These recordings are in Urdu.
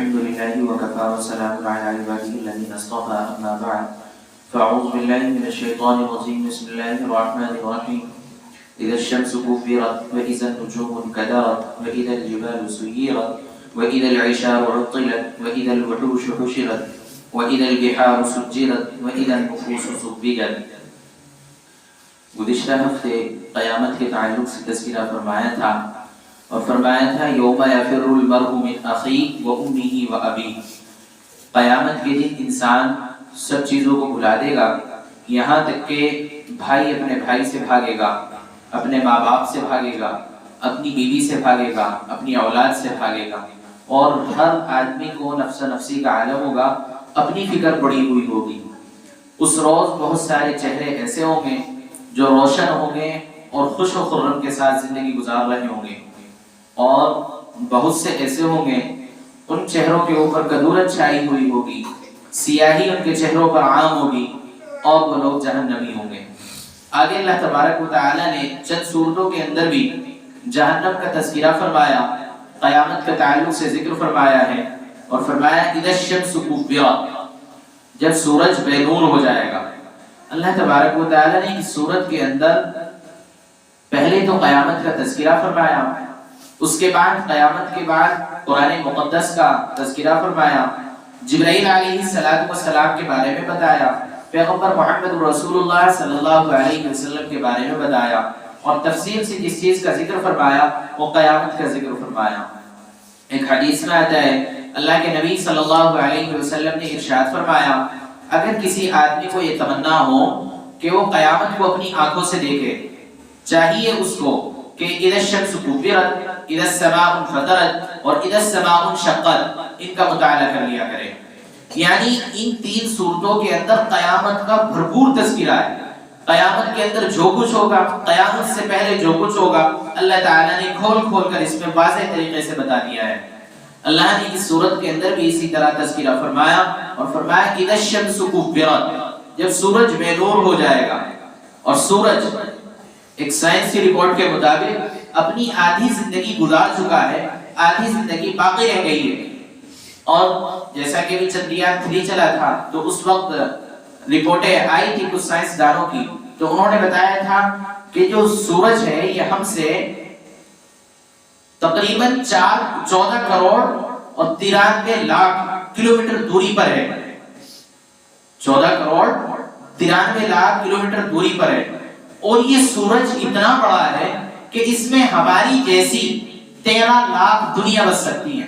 الحمد لله وكفى وسلام على عباده الذين اصطفى أما بعد فأعوذ بالله من الشيطان الرجيم بسم الله الرحمن الرحيم إذا الشمس كورت وإذا النجوم انكدرت وإذا الجبال سيرت وإذا العشار عطلت وإذا الوحوش حشرت وإذا البحار سجرت وإذا النفوس صفقت. گزشتہ ہفتے قیامت کے تعلق سے تذکرہ فرمایا تھا اور فرمایا تھا یوم یفر المرء من اخیہ و امہ و ابیہ. قیامت کے دن انسان سب چیزوں کو بھلا دے گا، یہاں تک کہ بھائی اپنے بھائی سے بھاگے گا، اپنے ماں باپ سے بھاگے گا، اپنی بیوی سے بھاگے گا، اپنی اولاد سے بھاگے گا، اور ہر آدمی کو نفس نفسی کا عالم ہوگا، اپنی فکر پڑی ہوئی ہوگی. اس روز بہت سارے چہرے ایسے ہوں گے جو روشن ہوں گے اور خوش و خرم کے ساتھ زندگی گزار رہے ہوں گے، اور بہت سے ایسے ہوں گے ان چہروں کے اوپر کدورت چھائی ہوئی ہوگی، سیاہی ان کے چہروں پر عام ہوگی، اور وہ لوگ جہنمی ہوں گے. آگے اللہ تبارک و تعالی نے چند صورتوں کے اندر بھی جہنم کا تذکرہ فرمایا، قیامت کے تعلق سے ذکر فرمایا ہے، اور فرمایا اذا الشمس کورت، جب سورج بے نور ہو جائے گا. اللہ تبارک و تعالی نے اس سورت کے اندر پہلے تو قیامت کا تذکرہ فرمایا، اس کے بعد قیامت کے بعد قرآن مقدس کا تذکرہ فرمایا، جبرائیل علیہ السلام کے بارے میں بتایا، پیغمبر محمد رسول اللہ صلی اللہ علیہ وسلم کے بارے میں بتایا، اور تفصیل سے جس چیز کا ذکر فرمایا وہ قیامت کا ذکر فرمایا. ایک حدیث میں آتا ہے اللہ کے نبی صلی اللہ علیہ وسلم نے ارشاد فرمایا اگر کسی آدمی کو یہ تمنا ہو کہ وہ قیامت کو اپنی آنکھوں سے دیکھے، چاہیے اس کو کہ اذا الشمس کورت، اذا السماء انفطرت اور اذا السماء انشقت، ان کا مطالعہ کر لیا کرے. یعنی ان تین صورتوں کے اندر قیامت کا بھرپور تذکرہ ہے. قیامت کے اندر جو کچھ ہوگا، قیامت سے پہلے جو کچھ ہوگا، اللہ تعالیٰ نے کھول کھول کر اس میں واضح طریقے سے بتا دیا ہے. اللہ نے اس صورت کے اندر بھی اسی طرح تذکرہ فرمایا، اور فرمایا اذا الشمس کورت، جب سورج بے نور ہو جائے گا. اور سورج ایک سائنسی رپورٹ کے مطابق اپنی آدھی زندگی گزار چکا ہے، آدھی زندگی باقی رہ گئی ہے. اور جیسا کہ بھی چندریان 3 چلا تھا تو اس وقت رپورٹیں آئی تھی کچھ سائنسدانوں کی، تو انہوں نے بتایا تھا کہ جو سورج ہے یہ ہم سے تقریباً 14 کروڑ اور 93 لاکھ کلومیٹر دوری پر ہے. 14 کروڑ 93 لاکھ کلومیٹر دوری پر ہے، اور یہ سورج اتنا بڑا ہے کہ اس میں ہماری جیسی 13 لاکھ دنیا بس سکتی ہیں.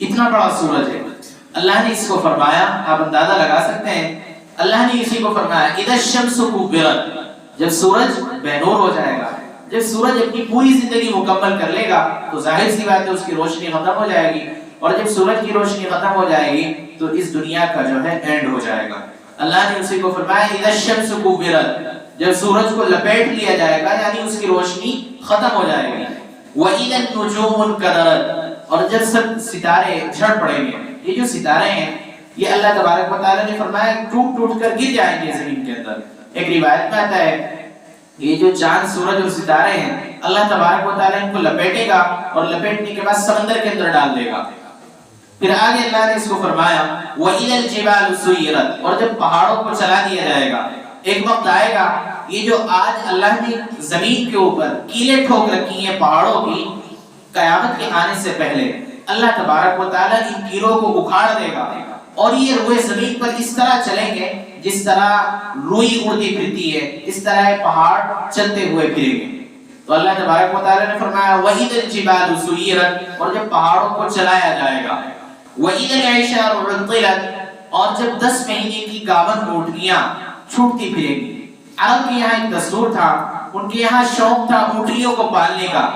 اتنا بڑا سورج ہے. اللہ نے اس کو فرمایا، آپ اندازہ لگا سکتے ہیں، اللہ نے اسی کو فرمایا اذا الشمس کورت، جب سورج بے نور ہو جائے گا، جب سورج اپنی پوری زندگی مکمل کر لے گا تو ظاہر سی بات ہے اس کی روشنی ختم ہو جائے گی، اور جب سورج کی روشنی ختم ہو جائے گی تو اس دنیا کا جو ہے اینڈ ہو جائے گا. اللہ نے اسی کو فرمایا اذا الشمس کورت، جب سورج کو لپیٹ لیا جائے گا یعنی اس کی روشنی ختم ہو جائے گی. وَإِذَا النُّجُومُ انْكَدَرَتْ، اور جب سب ستارے جھڑ پڑیں گے. یہ جو ستارے ہیں یہ اللہ تبارک و تعالی نے فرمایا ٹوٹ ٹوٹ کر گر جائیں گے زمین کے اندر. ایک روایت میں آتا ہے یہ جو چاند سورج اور ستارے ہیں اللہ تبارک و تعالی ان کو لپیٹے گا، اور لپیٹنے کے بعد سمندر کے اندر ڈال دے گا. پھر آگے اللہ نے اس کو فرمایا وَإِذَا الْجِبَالُ سُيِّرَتْ، اور جب پہاڑوں کو چلا دیا جائے گا. ایک وقت آئے گا یہ جو آج اللہ نے زمین کے اوپر کیلیں ٹھوک رکھی ہیں پہاڑوں کی، قیامت کے آنے سے پہلے اللہ تبارک و تعالی ان کیلوں کو اکھاڑ دے گا، اور یہ روئے زمین پر اس طرح چلیں گے جس طرح روئی اڑتی پھرتی ہے، اس طرح پہاڑ چلتے ہوئے پھریں گے. تو اللہ تبارک و تعالی نے فرمایا وَإِذَا الْجِبَالُ سُيِّرَتْ، اور جب پہاڑوں کو چلایا جائے گا. وَإِذَا الْعِشَارُ عُطِّلَتْ، اور جب 10 مہینے کی گاون اونٹنیاں چھوٹتی پھریں گی. عرب کے یہاں ایک دستور تھا، ان کے یہاں شوق تھا اونٹنیوں کو پالنے کا،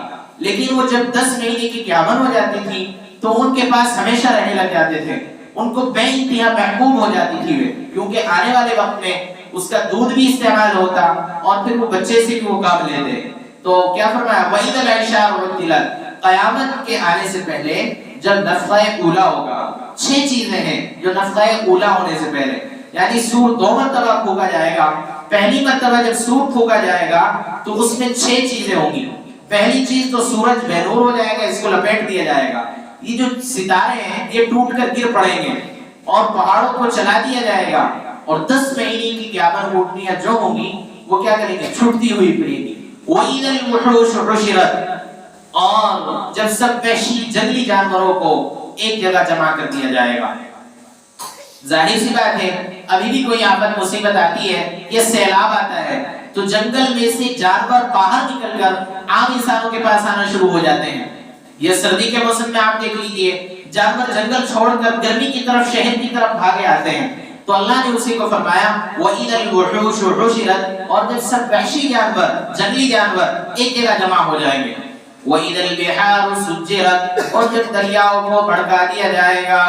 لیکن وہ جب 10 مہینے کی گاون ہو جاتی تھی تو ان کے پاس ہمیشہ رہنے لگ جاتے تھے. ان کو بے انتہا محبوب ہو جاتی تھی وہ، کیونکہ آنے والے وقت میں اس کا دودھ بھی استعمال ہوتا اور پھر وہ بچے سے بھی وہ کام لیتے. تو کیا فرمایا وَإِذَا الْعِشَارُ عُطِّلَتْ، قیامت کے آنے سے پہلے جب نفخہ اولا ہوگا. 6 چیزیں ہیں جو نفخہ اولا ہونے سے پہلے، یعنی سور 2 مرتبہ پھونکا جائے گا. پہلی مرتبہ جب سور پھونکا جائے گا تو اس میں 6 چیزیں ہوں گی. پہلی چیز تو سورج بے نور ہو جائے گا، اس کو لپیٹ دیا جائے گا. یہ جو ستارے ہیں یہ ٹوٹ کر گر پڑیں گے اور پہاڑوں کو چلا دیا جائے گا، اور 10 مہینے کی قیامت اٹھنیاں جو ہوں گی وہ کیا کریں گے؟ چھٹتی ہوئی پھریں گی۔ وَإِذَا الْوُحُوشُ حُشِرَتْ، اور جب سب وحشی جنگلی جانوروں کو ایک جگہ جمع کر دیا جائے گا۔ ظاہر سی بات ہے ابھی بھی کوئی آفت مصیبت آتی ہے یا سیلاب آتا ہے تو جنگل میں سے جانور باہر نکل کر عام انسانوں کے پاس آنا شروع ہو جاتے ہیں۔ یہ سردی کے موسم میں آپ دیکھ لیجئے جانور جنگل چھوڑ کر گرمی کی طرف، شہر کی طرف بھاگے آتے ہیں، تو اللہ نے اسی کو فرمایا وَإِذَا الْوُحُوشُ حُشِرَتْ، اور جب سب وحشی جانور، جنگلی جانور ایک جگہ جمع ہو جائیں گے۔ وَإِذَا الْبِحَارُ سُجِّرَتْ، اور جب دریاؤں کو بھڑکا دیا جائے گا۔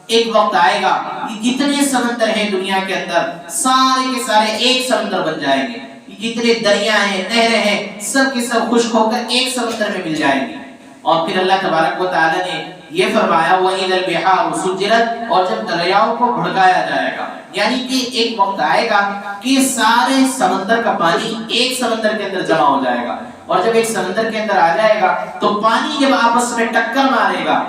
ایک وقت آئے گا جتنے سمندر ہیں دنیا کے اندر سارے کے سارے ایک سمندر بن جائیں گے، جتنے دریا ہیں، نہریں ہیں، سب کے سب خشک ہو کر ایک سمندر میں مل جائیں گے۔ اور پھر اللہ تبارک و تعالی نے یہ فرمایا وَإِذَا الْبِحَارُ سُجِّرَتْ، اور جب دریاؤں کو بھڑکایا جائے گا، یعنی کہ ایک وقت آئے گا کہ سارے سمندر کا پانی ایک سمندر کے اندر جمع ہو جائے گا، اور جب ایک سمندر کے اندر آ جائے گا تو پانی جب آپس میں ٹکر مارے گا،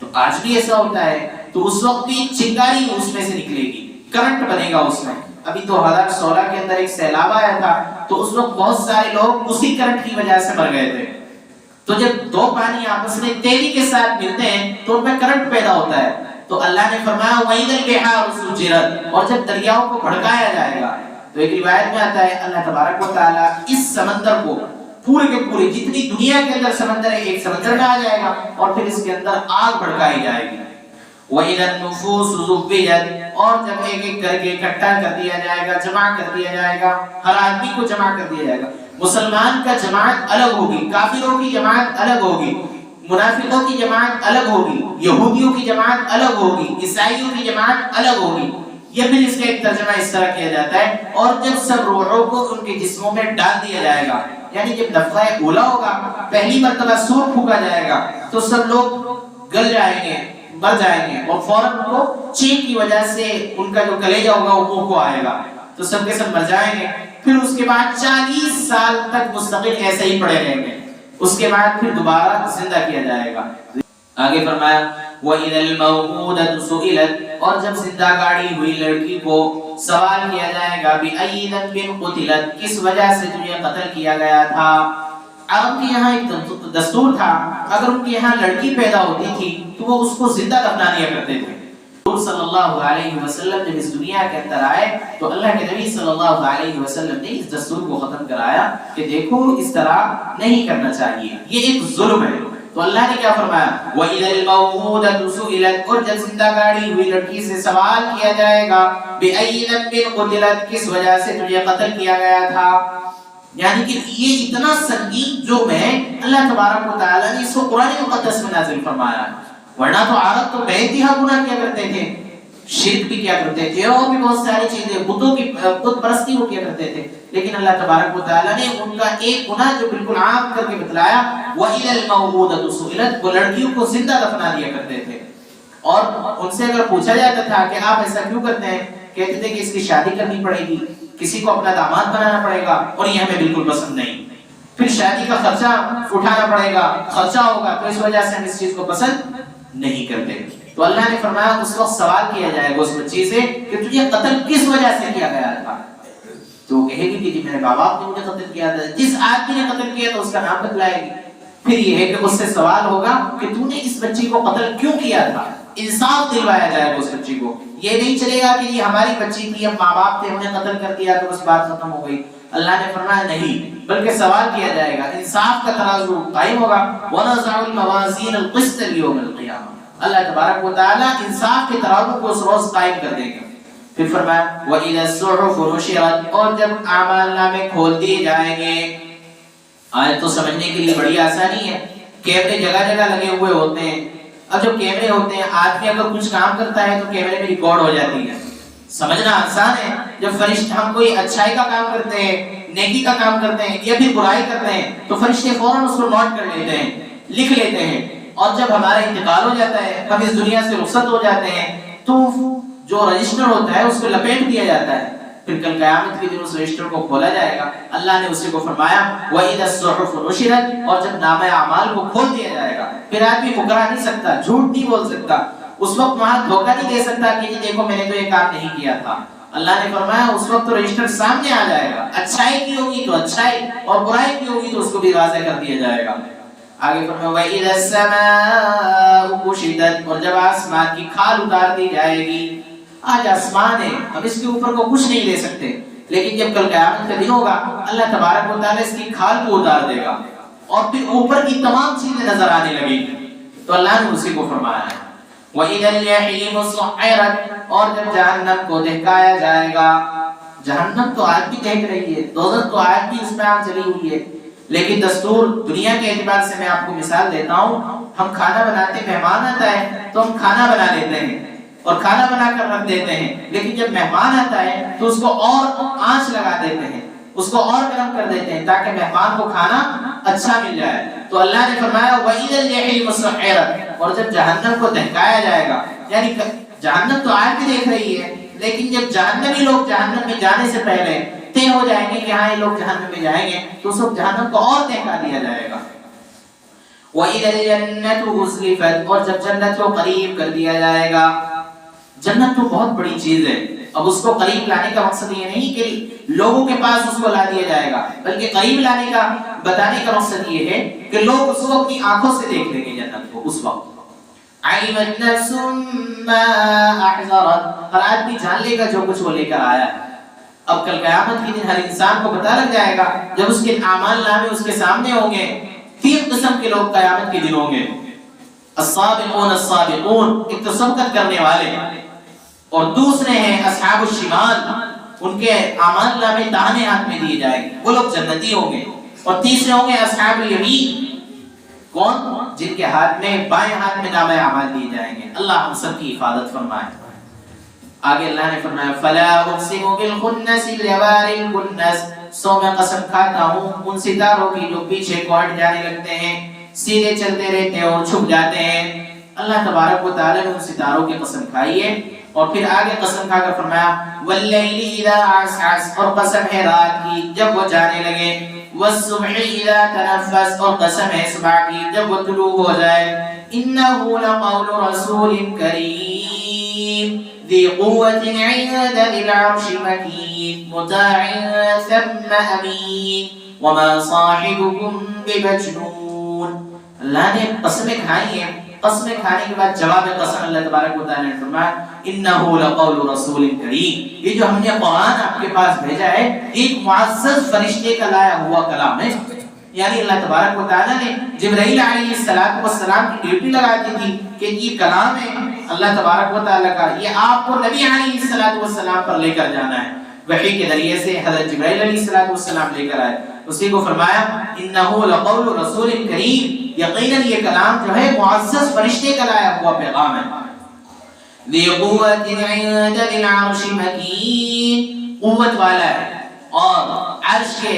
تو آج بھی ایسا ہوتا ہے، تو اس وقت بھی چنگاری اس میں سے نکلے گی، کرنٹ بنے گا اس میں۔ ابھی 2016 کے اندر ایک سیلاب آیا تھا تو اس وقت بہت سارے لوگ اسی کرنٹ کی وجہ سے مر گئے تھے۔ تو جب دو پانی آپس میں تیزی کے ساتھ ملتے ہیں تو ان میں کرنٹ پیدا ہوتا ہے، تو اللہ نے فرمایا وَإِذَا الْبِحَارُ سُجِّرَتْ، اور جب دریاؤں کو بھڑکایا جائے گا، تو ایک روایت میں آتا ہے اللہ تبارک و تعالیٰ اس سمندر کو پورے کے پورے جتنی دنیا کے اندر سمندر ہے ایک سمندر میں آ جائے گا، اور پھر اس کے اندر آگ بھڑکائی جائے گی۔ وَإِذَا النُّفُوسُ زُوِّجَتْ، اور جب ایک ایک کر کے اکٹھا کر دیا جائے گا، جمع کر دیا جائے گا، ہر آدمی کو جمع کر دیا جائے گا۔ مسلمان کا جماعت الگ ہوگی، کافروں کی جماعت الگ ہوگی، منافقوں کی جماعت الگ ہوگی، یہودیوں کی جماعت الگ ہوگی، عیسائیوں کی جماعت الگ ہوگی۔ یہ پھر اس کا ایک ترجمہ اس طرح کیا جاتا ہے، اور جب سب روحوں کو ان کے جسموں میں ڈال دیا جائے گا، یعنی جب نفخہ اولا ہوگا، پہلی مرتبہ سور پھونکا جائے گا تو سب لوگ گل جائیں گے، مر جائیں گے، اور فوراً ان کو چینک کی وجہ سے ان کا جو کلیجہ ہوگا وہ منہ کو آئے گا، تو سب کے سب مر جائیں گے۔ پھر اس کے بعد 40 سال تک مستقل ایسے ہی پڑے رہیں گے، اس کے بعد پھر دوبارہ زندہ کیا جائے گا۔ آگے فرمایا وَإِذَا الْمَوْءُودَةُ سُئِلَتْ، اور جب زندہ گاڑی ہوئی لڑکی کو سوال کیا جائے گا بِأَيِّ ذَنبٍ قُتِلَتْ، کس وجہ سے تجھے قتل کیا گیا تھا۔ عرب کے یہاں ایک دستور تھا، اگر ان کے یہاں لڑکی پیدا ہوتی تھی تو وہ اس کو زندہ دفنا دیا کرتے تھے۔ حضور صلی اللہ علیہ وسلم جب اس دنیا کے اندر آئے تو اللہ کے نبی صلی اللہ علیہ وسلم نے اس دستور کو ختم کرایا کہ دیکھو اس طرح نہیں کرنا چاہیے، یہ ایک ظلم ہے۔ تو اللہ نے کیا فرمایا وَإِذَا الْمَوْءُودَةُ سُئِلَتْ، اور جب زندہ گاڑی ہوئی لڑکی سے سوال کیا جائے گا بِأَيِّ ذَنبٍ قُتِلَتْ، کس وجہ سے تجھے قتل کیا گیا تھا۔ یعنی کہ یہ اتنا سنگین جرم ہے، اللہ تبارک و تعالیٰ نے اس کو قرآن مقدس میں نازل فرمایا ہے، ورنہ تو عرب تو بے انتہا گناہ کیا کرتے تھے، شرک بھی کیا کرتے تھے اور بھی بہت ساری چیزیں، بتوں کی بت پرستی وہ کیا کرتے تھے، لیکن اللہ تبارک و تعالیٰ نے ان کا ایک گناہ جو بالکل عام کر کے بتلایا وَإِذَا الْمَوْءُودَةُ سُئِلَتْ، وہ لڑکیوں کو زندہ دفنا دیا کرتے تھے۔ اور ان سے اگر پوچھا جاتا تھا کہ آپ ایسا کیوں کرتے ہیں، کہتے تھے کہ اس کی شادی کرنی پڑے گی، کسی کو اپنا داماد بنانا پڑے گا، اور یہ ہمیں بالکل پسند نہیں، پھر شادی کا خرچہ اٹھانا پڑے گا، خرچہ ہوگا، تو اس وجہ سے ہم اس چیز کو پسند نہیں کرتے۔ تو اللہ نے فرمایا اس وقت سوال کیا جائے گا اس بچی سے کہ تجھے قتل کس وجہ سے کیا گیا تھا، تو وہ کہے گی کہ جی میرے باپ نے مجھے قتل کیا تھا، جس آدمی نے قتل کیا تو اس کا نام بتلائے گی۔ پھر یہ ہے کہ اس سے سوال ہوگا کہ تو نے اس بچی کو قتل کیوں کیا تھا، انصاف دلوایا جائے گا اس بچی کو۔ یہ نہیں چلے گا کہ یہ ہماری بچی تھی، ہم ماں باپ تھے، ہم نے قتل کر دیا تو بس بات ختم ہو گئی۔ اللہ نے فرمایا نہیں، بلکہ سوال کیا جائے گا، انصاف کا ترازو قائم ہوگا۔ وَنَزَعُ الْمَوَازِينَ الْقِسْطَ لِيَوْمِ الْقِيَامَةِ، اللہ تبارک و تعالیٰ انصاف کے ترازو کو اس روز قائم کر دیں گے۔ پھر فرمایا وَإِذَا الصُّحُفُ نُشِرَتْ، اور جب اعمال نامے کھول دیے جائیں گے۔ آیت تو سمجھنے کے لیے بڑی آسانی ہے، کیمرے جگہ جگہ لگے ہوئے ہوتے ہیں، اب جب کیمرے ہوتے ہیں آدمی اگر کچھ کام کرتا ہے تو کیمرے میں ریکارڈ ہو جاتی ہے، سمجھنا آسان ہے۔ جب فرشتے ہم کوئی اچھائی کا کام کرتے ہیں، نیکی کا کام کرتے ہیں یا پھر برائی کرتے ہیں تو فرشتے فوراً اس کو نوٹ کر لیتے ہیں، لکھ لیتے ہیں، اور جب ہمارا انتقال ہو جاتا ہے، ہم اس دنیا سے رخصت ہو جاتے ہیں، تو جو رجسٹر ہوتا ہے اس کو لپیٹ دیا جاتا ہے، پھر کل قیامت کے دن اس رجسٹر کو کھولا جائے گا. اللہ نے اسی کو فرمایا وَإِذَا الصُّحُفُ نُشِرَتْ، اور جب نامہ اعمال کو کھول دیا جائے گا. پھر آدمی مکرہ نہیں سکتا، جھوٹ نہیں بول سکتا، اس وقت وہاں دھوکہ نہیں دے سکتا کہ دیکھو میں نے تو یہ کام نہیں کیا تھا. اللہ نے فرمایا اس وقت تو رجسٹر سامنے آ جائے گا، اچھائی کی ہوگی تو اچھائی اور برائی کی ہوگی تو اس کو بھی واضح کر دیا جائے گا. آگے فرمایا وَإِذَا السَّمَاءُ كُشِطَتْ، اور جب آسمان کی کھال اتار دی جائے گی. آج آسمان ہے، اب اس کے اوپر کو کچھ نہیں لے سکتے، لیکن جب کل قیامت کا دن ہوگا اللہ تبارک و تعالی اس کی کھال کو اتار دے گا اور پھر اوپر کی تمام چیزیں نظر آنے لگیں گی. تو اللہ نے اسی کو فرمایا ہے وَإِذَا الْجَحِيمُ سُعِّرَتْ، اور جب جہنم کو دہکایا جائے گا. جہنم تو آج بھی دہک رہی ہے، دوزخ تو آج بھی اس میں آگ جلی ہوئی ہے، لیکن دستور دنیا کے اعتبار سے میں آپ کو مثال دیتا ہوں. ہم کھانا بناتے، مہمان آتا ہے تو ہم کھانا بنا لیتے ہیں اور کھانا بنا کر رکھ دیتے ہیں، لیکن جب مہمان آتا ہے تو اس کو اور آنچ لگا دیتے ہیں، اس کو اور گرم کر دیتے ہیں تاکہ مہمان کو کھانا اچھا مل جائے. تو اللہ نے فرمایا وَإِذَا الْجَحِيمُ سُعِّرَتْ، اور جب جہنم کو دہکایا جائے گا. یعنی جہنم تو آج بھی دیکھ رہی ہے، لیکن جب جہنمی لوگ جہنم میں جانے سے پہلے طے ہو جائیں گے کہ ہاں یہ لوگ جہنم میں جائیں گے تو اس وقت جہنم کو اور دہکا دیا جائے گا. وَإِذَا الْجَنَّةُ أُزْلِفَتْ، اور جب جنت کو قریب کر دیا جائے گا. جنت تو بہت بڑی چیز ہے، اب اس کو قریب لانے کا مقصد یہ نہیں کہ لوگوں کے پاس اس کو لا دیا جائے گا، بلکہ قریب لانے کا بتانے کا مقصد یہ ہے کہ لوگ اس کو اپنی آنکھوں سے دیکھ لیں گے جنت کو. اس وقت عَلِمَتْ نَفْسٌ مَّا أَحْضَرَتْ، ہر آدمی جان لے گا جو کچھ وہ لے کر آیا ہے. اب کل قیامت کے دن ہر انسان کو پتہ لگ جائے گا جب اس کے اعمال نامے اس کے سامنے ہوں گے. 3 قسم کے لوگ قیامت کے دن ہوں گے. السابقون السابقون، ایک تو سبقت کرنے والے، اور دوسرے ہیں اصحاب الشمال، ان کے اعمال نامے داہنے ہاتھ میں دیے جائیں گے، وہ لوگ جنتی ہوں گے. اور تیسرے ہوں گے اصحاب الیمین، کون؟ جن کے ہاتھ میں بائیں ہاتھ میں نامہ اعمال دیے جائیں گے. اللہ ہم سب کی حفاظت فرمائے. آگے اللہ نے فرمایا فلا اقسم بالخنس الجوار الكنس، سو میں قسم کھاتا ہوں ان ستاروں کی جو پیچھے کو ہٹ جانے لگتے ہیں، سیدھے چلتے رہتے ہیں اور چھپ جاتے ہیں. اللہ تبارک و تعالی نے ان ستاروں کی قسم کھائی ہے. اور پھر آگے قسم کھا کر فرمایا واللیل اذا عسعس، اور قسم ہے رات کی جب وہ جانے لگے، والصبح اذا تنفس، اور قسم ہے صبح کی جب وہ طلوع ہو جائے. انه لقول رسول کریم ذی قوة عند ذی العرش مکین مطاع ثم امین وما صاحبكم بمجنون. اللہ نے قسمیں کھائی ہیں. قسمیں کھانے کے بعد جواب قسم اللہ تبارک و تعالی نے فرمایا انه لقول رسول کریم، یہ جو ہم نے قرآن آپ کے پاس بھیجا ہے ایک معزز فرشتے کا لایا ہوا کلام ہے. یعنی اللہ تبارک و تعالی نے جبرائیل علیہ السلام کی ڈیوٹی لگا دی تھی کہ یہ کلام ہے اللہ تبارک و تعالی کا، یہ آپ کو نبی علیہ السلام پر لے کر جانا ہے. وحی کے ذریعے سے حضرت جبرائیل علیہ السلام لے کر آئے. اسی کو فرمایا انه لقول رسول کریم، یقیناً یہ کلام جو ہے معزز فرشتے کا لایا ہوا پیغام ہے. ذی قوت عند ذی العرش مکین، قوت والا ہے اور عرش کے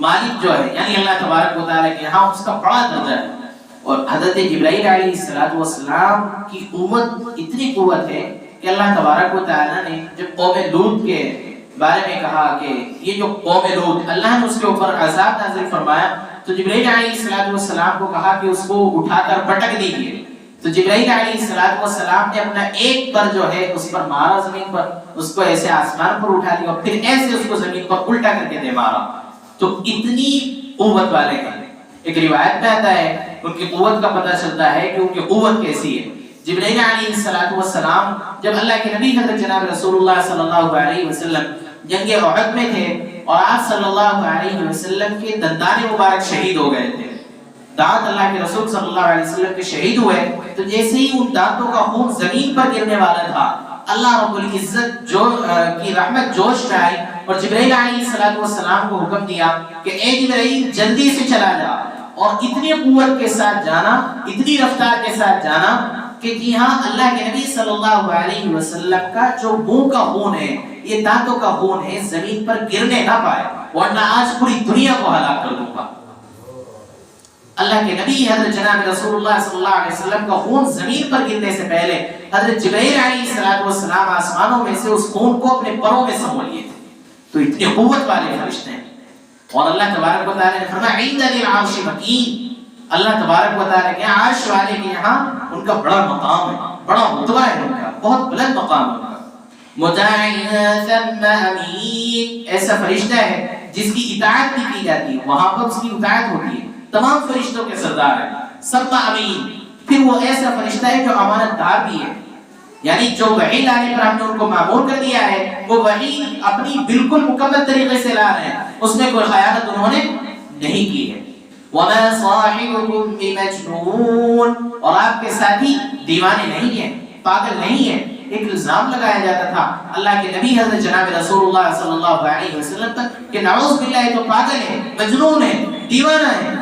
مالک جو ہے یعنی اللہ تبارک و تعالی کے ہاں اس کا بڑا درجہ ہے. اور حضرت جبرائیل علیہ السلام کی قوت اتنی قوت ہے کہ اللہ تبارک و تعالی نے جب قوم لوط کے بارے میں کہا کہ یہ جو قوم لوط اللہ نے اس کے اوپر عذاب نازل فرمایا تو جبرائیل علیہ السلام کو کہا کہ اس کو اٹھا کر پٹک دیجیے. تو جبرائیل علیہ السلام نے اپنا ایک پر جو ہے اس پر مارا زمین پر، اس کو ایسے آسمان پر اٹھا لیا اور پھر ایسے اس کو زمین پر الٹا کر کے دے مارا. تو اتنی قوت والے ہیں. ایک روایت میں آتا ہے ان کی قوت کا پتہ چلتا ہے کہ ان کی قوت کیسی ہے. جبرائیل علیہ السلام جب اللہ کے نبی حضرت جناب رسول اللہ صلی اللہ علیہ وسلم جنگ احد میں تھے اور آپ صلی اللہ علیہ وسلم کے دندان مبارک شہید ہو گئے تھے، دانت اللہ کے رسول صلی اللہ علیہ وسلم کے شہید ہوئے، تو جیسے ہی ان دانتوں کا خون زمین پر گرنے والا تھا اللہ رب العزت کی رحمت جوش میں آئی اور جبرائیل علیہ السلام کو حکم دیا کہ اے جبرائیل جلدی سے چلا جا، اور اتنی قوت کے ساتھ جانا، اتنی رفتار کے ساتھ جانا کہ جی ہاں اللہ کے نبی صلی اللہ علیہ وسلم کا جو منہ کا خون ہے، یہ دانتوں کا خون ہے، زمین پر گرنے نہ پائے ورنہ آج پوری دنیا کو ہلاک کر دوں گا. اللہ کے نبی حضرت جناب رسول اللہ صلی اللہ علیہ وسلم کا خون زمین پر گرنے سے پہلے حضرت جبرائیل علیہ السلام آسمانوں میں سے اس خون کو اپنے پروں میں سمو لیے تھے. تو اتنی قوت والے فرشتے ہیں. اور اللہ تبارک و تعالیٰ نے فرمایا عند ذی العرش مکین، اللہ تبارک و تعالیٰ کے عرش والے کے یہاں ان کا بڑا مقام ہے، بڑا رتبہ ہے ان کا، بہت بلند مقام ہے ان کا. مطاع ثم امین، ایسا فرشتہ ہے جس کی اطاعت بھی کی جاتی ہے، وہاں پر اس کی اطاعت ہوتی ہے. تمام فرشتوں کے سردار ہے. ثم امین، پھر وہ ایسا فرشتہ ہے جو امانت دار بھی ہے، یعنی جو وحی لانے پر ہم نے ان کو مامور کر دیا ہے وہ وحی اپنی بالکل مکمل طریقے سے لا رہے ہیں، اس میں کوئی خیانت انہوں نے نہیں کی ہے. وَمَا صَاحِبُكُمْ بِمَجْنُونَ، اور آپ کے ساتھی دیوانے نہیں ہیں، پاگل نہیں ہیں. ایک الزام لگایا جاتا تھا اللہ کے نبی حضرت جناب رسول اللہ صلی اللہ علیہ وسلم پر کہ نعوذ باللہ یہ تو پاگل ہے، مجنون ہے، دیوانہ ہے.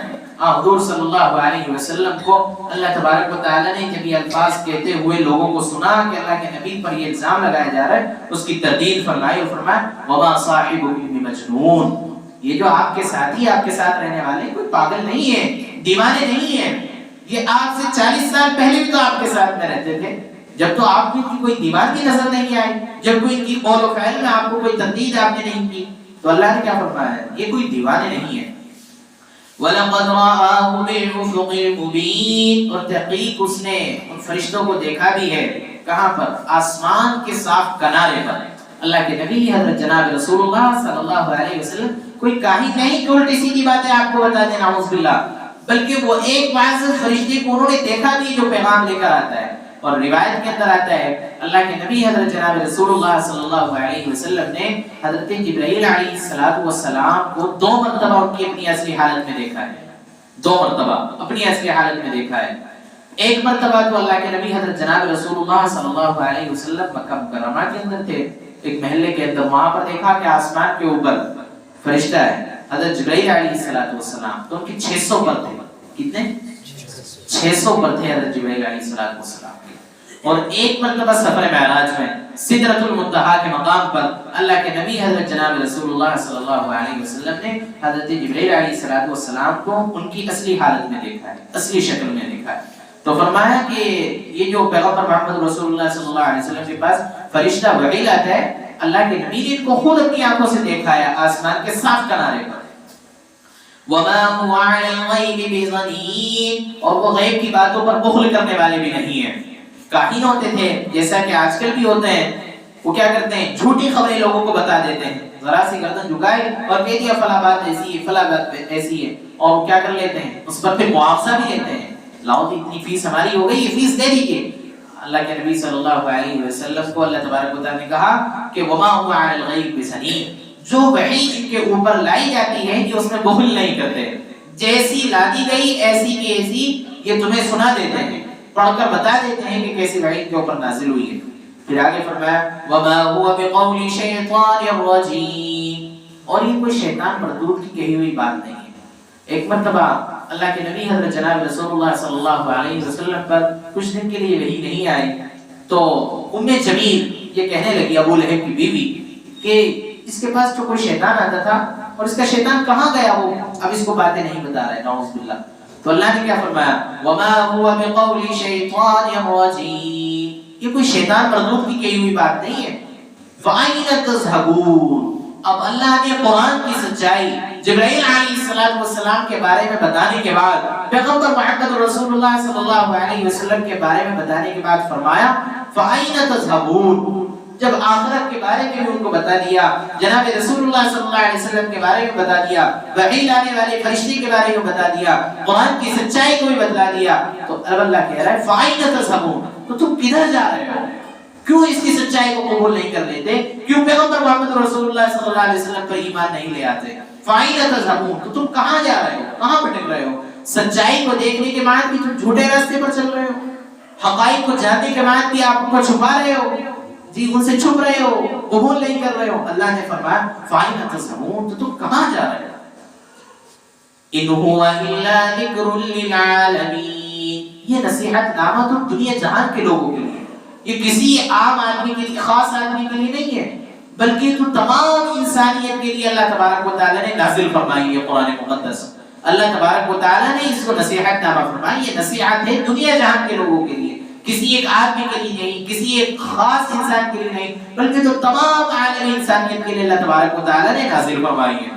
حضور صلی اللہ علیہ وسلم کو اللہ تبارک و تعالیٰ نے جب یہ الفاظ کہتے ہوئے لوگوں کو سنا کہ اللہ کے نبی پر یہ الزام لگایا جا رہا ہے، اس کی تردید فرمائی اور فرمایا وَمَا صَاحِبُكُمْ بِمَجْنُونَ، یہ جو آپ کے ساتھی آپ کے ساتھ رہنے والے کوئی پاگل نہیں ہے، دیوانے نہیں ہیں. یہ آپ سے 40 سال پہلے بھی تو آپ کے ساتھ میں رہتے تھے، جب تو آپ کی کوئی دیوانگی نظر نہیں آئی، جب کوئی ان کی قول و فعل میں آپ کو کوئی تردید آپ نے نہیں کی. تو اللہ نے کیا فرمایا ہے یہ کوئی دیوانے نہیں ہے. وَلَقَدْ رَآهُ بِالْأُفُقِ الْمُبِينِ، اور تحقیق اس نے ان فرشتوں کو دیکھا بھی ہے. کہاں پر؟ آسمان کے صاف کنارے پر. اللہ کے نبی حضرت جناب رسول اللہ صلی اللہ علیہ وسلم کوئی کاہن نہیں کہ الٹی سیدھی باتیں آپ کو بتا دیں نعوذ باللہ، بلکہ وہ ایک بعض فرشتے کو انہوں نے دیکھا بھی جو پیغام لے کر آتا ہے. اور روایت کے اندر آتا ہے اللہ کے نبی حضرت جناب رسول اللہ صلی اللہ علیہ وسلم نے حضرت جبرائیل علیہ السلام کو 2 مرتبہ ان کی اپنی اصلی حالت میں دیکھا ہے. 2 مرتبہ اپنی اصلی حالت میں دیکھا ہے. ایک مرتبہ تو اللہ کے نبی حضرت جناب رسول اللہ صلی اللہ علیہ وسلم مکہ مکرمہ کے اندر تھے، ایک محلے کے اندر، وہاں پر دیکھا کہ آسمان کے اوپر فرشتہ ہے حضرت جبرائیل علیہ السلام. تو ان کی 600 پر تھے. کتنے؟ 600 پر تھے حضرت جبرائیل علیہ السلام. اور ایک مرتبہ سفر معراج میں سدرۃ المنتہا کے مقام پر اللہ کے نبی حضرت جناب رسول اللہ صلی اللہ علیہ وسلم نے حضرت جبرائیل علیہ السلام کو ان کی اصلی حالت میں دیکھا ہے، اصلی شکل میں دیکھا ہے. تو فرمایا کہ یہ جو پیغمبر محمد رسول اللہ صلی اللہ علیہ وسلم کے پاس فرشتہ وحی آتا ہے، اللہ کے نبی نے ان کو خود اپنی آنکھوں سے دیکھا ہے آسمان کے صاف کنارے پر. وَمَا هُوَ عَلَى الْغَيْبِ بِضَنِينٍ، اور وہ غیب کی باتوں پر بخل کرنے والے بھی نہیں ہیں. کاہن ہوتے تھے جیسا کہ آج کل بھی ہوتے ہیں، وہ کیا کرتے ہیں جھوٹی خبریں لوگوں کو بتا دیتے ہیں، ذرا سی گردن جھکائے اور کہہ دیا فلاں بات ایسی ہے، فلاں بات ایسی ہے، اور وہ کیا کر لیتے ہیں اس پر پھر معاوضہ بھی لیتے ہیں. لاؤ جی اتنی فیس ہماری ہو گئی، یہ فیس دے دیجیے. اللہ کے نبی صلی اللہ علیہ وسلم کو اللہ تبارک و تعالیٰ نے کہا کہ وما هو علی الغیب بضنین، جو وحی ان کے اوپر لائی جاتی ہے کہ اس میں بخل نہیں کرتے، جیسی لا دی گئی ایسی کی ایسی یہ تمہیں سنا دیتے ہیں، پڑھ کر بتا دیتے ہیں کہ کیسی وحی کے اوپر نازل ہوئی ہے. پھر آگے فرمایا وما هو بقول شیطان الرجیم، اور یہ کوئی شیطان مردود کی کہی ہوئی بات نہیں ہے. ایک مرتبہ اللہ کے نبی حضرت جناب رسول اللہ صلی اللہ علیہ وسلم پر کچھ دن کے لیے وحی نہیں آئی، تو ام جمیل یہ کہنے لگی ابو لہب کی بیوی کہ اس کے پاس جو کوئی شیطان آتا تھا اور اس کا شیطان کہاں گیا، وہ اب اس کو باتیں نہیں بتا رہا ہے نعوذ باللہ. تو اللہ نے کیا فرمایا وما هو بقول شیطان الرجیم، یہ کوئی شیطان مردود کی کہی ہوئی بات نہیں ہے. فَأَيْنَ تَذْهَبُونَ، اب اللہ نے قرآن کی سچائی جبرائیل علیہ السلام کے بارے میں بتانے کے بعد، پیغمبر محمد رسول اللہ صلی اللہ علیہ وسلم کے بارے میں بتانے کے بعد فرمایا فَأَيْنَ تَذْهَبُونَ، جب آخرت کے بارے میں بھی ان کو بتا دیا، جناب رسول اللہ صلی اللہ علیہ وسلم کے بارے میں بتا دیا، وحی لانے والے فرشتے کے بارے میں بتا دیا، قرآن کی سچائی کو بھی بتا دیا، تو اب اللہ کہہ رہا ہے فَأَيْنَ تَذْهَبُونَ، تو تم کدھر جا رہے ہو؟ کیوں اس کی سچائی کو قبول نہیں کر لیتے؟ کیوں پیغمبر محمد رسول اللہ صلی اللہ علیہ وسلم پر ایمان نہیں لے آتے؟ فَأَيْنَ تَذْهَبُونَ، تو تم کہاں جا رہے ہو، کہاں بھٹک رہے ہو؟ سچائی کو دیکھنے کے بعد بھی تم جھوٹے راستے پر چل رہے ہو، حقائق کو جاننے کے بعد بھی آپ کو چھپا رہے ہو، جی ان سے چھپ رہے ہو، قبول نہیں کر رہے ہو. اللہ نے فرمایا فَأَيْنَ تَذْهَبُونَ، تو تم کہاں جا رہے ہو؟ إِنْ هُوَ إِلَّا ذِكْرٌ لِلْعَالَمِينَ، یہ نصیحت نامہ تو دنیا جہان کے لوگوں کے لیے، یہ کسی عام آدمی کے لیے، خاص آدمی کے لیے نہیں ہے، بلکہ تو تمام انسانیت کے لیے اللہ تبارک و تعالیٰ نے نازل فرمائی ہے قرآن مقدس. اللہ تبارک و تعالیٰ نے اس کو نصیحت نامہ فرمائی، یہ نصیحت ہے دنیا جہان کے لوگوں کے لیے. کسی ایک آدمی کے لیے نہیں، کسی ایک خاص انسان کے لیے نہیں، بلکہ تو تمام عالمی انسانیت کے لیے اللہ تبارک و تعالیٰ نے نازل فرمائی ہے۔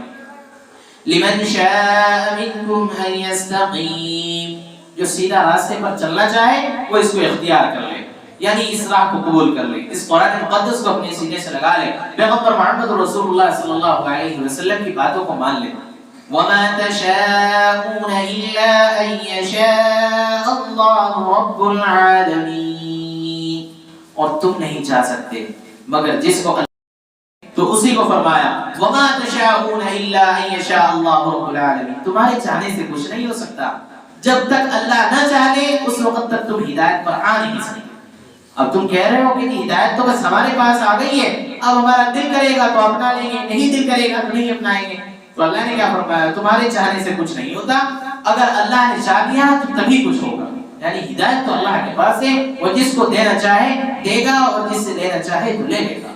لمن شاء منکم ان یستقیم، جو سیدھا راستے پر چلنا چاہے وہ اس کو اختیار کر لے، یعنی اس راہ کو قبول کر لے، اس قرآن مقدس کو اپنے سینے سے لگا لے، پیغمبر محمد رسول اللہ صلی اللہ علیہ وسلم کی باتوں کو مان لے۔ وما تشاءون الا ان يشاء الله رب العالمین، اور تم نہیں چاہ سکتے مگر جس کو تو اسی کو فرمایا وما تشاءون الا ان يشاء الله رب العالمین، تمہارے چاہنے سے کچھ نہیں ہو سکتا، جب تک اللہ نہ چاہے اس وقت تک تم ہدایت پر آ نہیں سکتے۔ اب تم کہہ رہے ہو کہ ہدایت تو بس ہمارے پاس آ گئی ہے، اب ہمارا دل کرے گا تو اپنا لیں گے، نہیں دل کرے گا تو نہیں اپنائیں گے۔ تو اللہ نے کیا فرمایا؟ تمہارے چاہنے سے کچھ نہیں ہوتا، اگر اللہ نے چاہ دیا تو تبھی کچھ ہوگا۔ یعنی ہدایت تو اللہ کے پاس ہے، وہ جس کو دینا چاہے دے گا اور جس سے لینا چاہے تو لے لے گا۔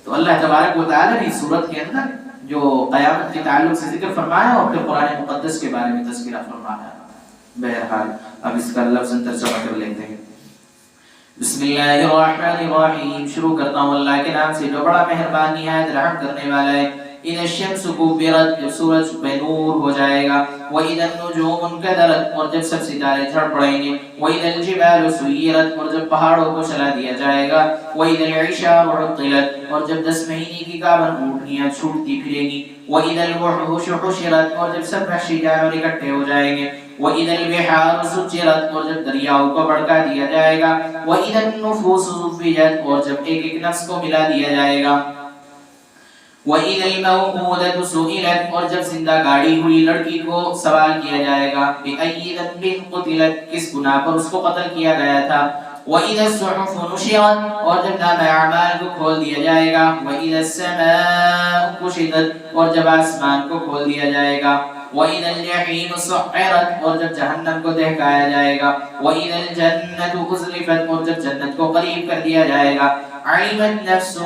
تو اللہ تبارک و تعالیٰ نے اس سورت کے اندر جو قیامت کے تعلق سے ذکر فرمایا اور پھر قرآن مقدس کے بارے میں تذکرہ فرمایا۔ بہرحال اب اس کا لفظ ترجمہ کر لیتے ہیں۔ بسم اللہ الرحمن الرحیم، شروع کرتا ہوں اللہ کے نام سے جو بڑا مہربان نہایت رحم کرنے والا ہے۔ اذا الشمس كبرت، جب سورج بے نور ہو جائے گا، واذا النجوم انكدرت، اور جب سب ستارے جھڑ پڑیں گے، واذا الجبال سيرت، اور جب پہاڑوں کو چلا دیا جائے گا، واذا العشار عطلت، اور جب 10 مہینے کی گابن اونٹنیاں چھوٹتی پھریں گی، واذا الوحوش حشرت، اور جب سب وحشی جانور اکٹھے ہو جائیں گے، واذا البحار سجرت، اور جب دریاؤں کو بھڑکا دیا جائے گا، واذا النفوس زوجت، اور جب ایک ایک نفس کو ملا دیا جائے گا، وَإِذَا الْمَوْءُودَةُ سُئِلَتْ، اور جب زندہ گاڑی ہوئی لڑکی کو سوال کیا جائے گا، بِأَيِّ ذَنبٍ قُتِلَتْ، کس گناہ پر اس کو قتل کیا گیا تھا، وَإِذَا الصُّحُفُ نُشِرَتْ، اور جب نامہ اعمال کو کھول دیا جائے گا، وَإِذَا السَّمَاءُ كُشِطَتْ، اور جب آسمان کو کھول دیا جائے گا، وَإِذَا الْجَحِيمُ سُعِّرَتْ، اور جب جہنم کو دہکایا جائے گا، وَإِذَا الْجَنَّةُ أُزْلِفَتْ، اور جب جنت کو قریب کر دیا جائے گا، عَلِمَتْ نَفْسٌ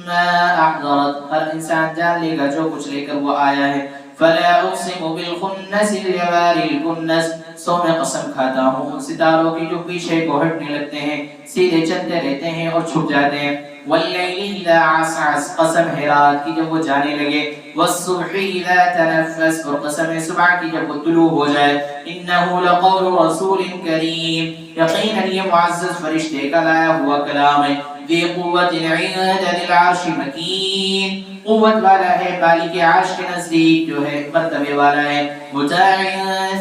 ما احضرت، ہر انسان جان لے گا جو کچھ لے کر وہ آیا ہے۔ فلا اقسم بالخنس الجوار الكنس، سو میں قسم کھاتا ہوں ان ستاروں کی جو پیچھے کو ہٹنے لگتے ہیں، سیدھے چلتے رہتے ہیں اور چھپ جاتے ہیں۔ واللیل اذا عسعس، قسم ہے رات کی جب وہ جانے لگے۔ والصبح اذا تنفس، اور قسم ہے صبح کی جب وہ طلوع ہو جائے۔ انہ لقول رسول کریم، یقیناً یہ معزز فرشتے کا لایا ہوا کلام ہے۔ ذی قوت عند ذی العرش مکین، قوت والا ہے مالک عرش کے نزدیک جو ہے مرتبے والا ہے۔ مطاع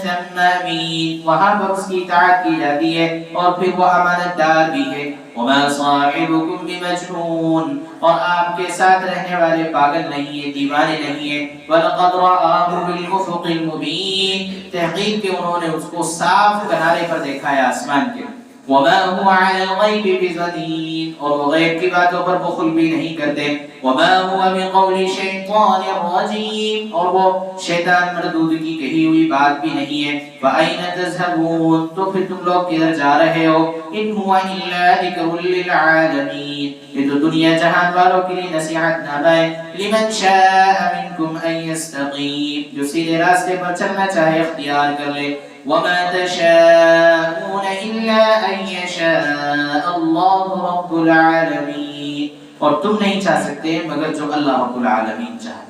ثم امین، وہاں پر اس کی اطاعت کی جاتی ہے اور پھر وہ امانت دار بھی ہے۔ وما صاحبکم بمجنون، اور آپ کے ساتھ رہنے والے پاگل نہیں ہیں، دیوانے نہیں ہیں۔ ولقد رآہ بالافق المبین، تحقیق کہ انہوں نے اس کو صاف کنارے پر دیکھا ہے آسمان کے۔ وما هو على الغيب بضنين، اور وہ غیب کی باتوں پر بخل بھی نہیں کرتے۔ وما هو بقول شیطان رجیم، اور وہ شیطان مردود کی کہی ہوئی بات بھی نہیں ہے۔ فأين تذهبون، تو پھر تم لوگ کدھر جا رہے ہو؟ ان هو الا ذکر للعالمین، یہ تو دنیا جہان والوں کے لیے نصیحت نامہ ہے۔ لمن شاء منکم ان یستقیم، جو سیدھے راستے پر چلنا چاہے اختیار کر لے۔ وما تشاءون الا ان يشاء الله رب العالمین، اور تم نہیں چاہ سکتے مگر جو اللہ رب العالمین چاہے۔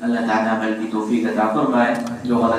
اللہ تعالیٰ عمل کی توفیق عطا فرمائے، جو غلط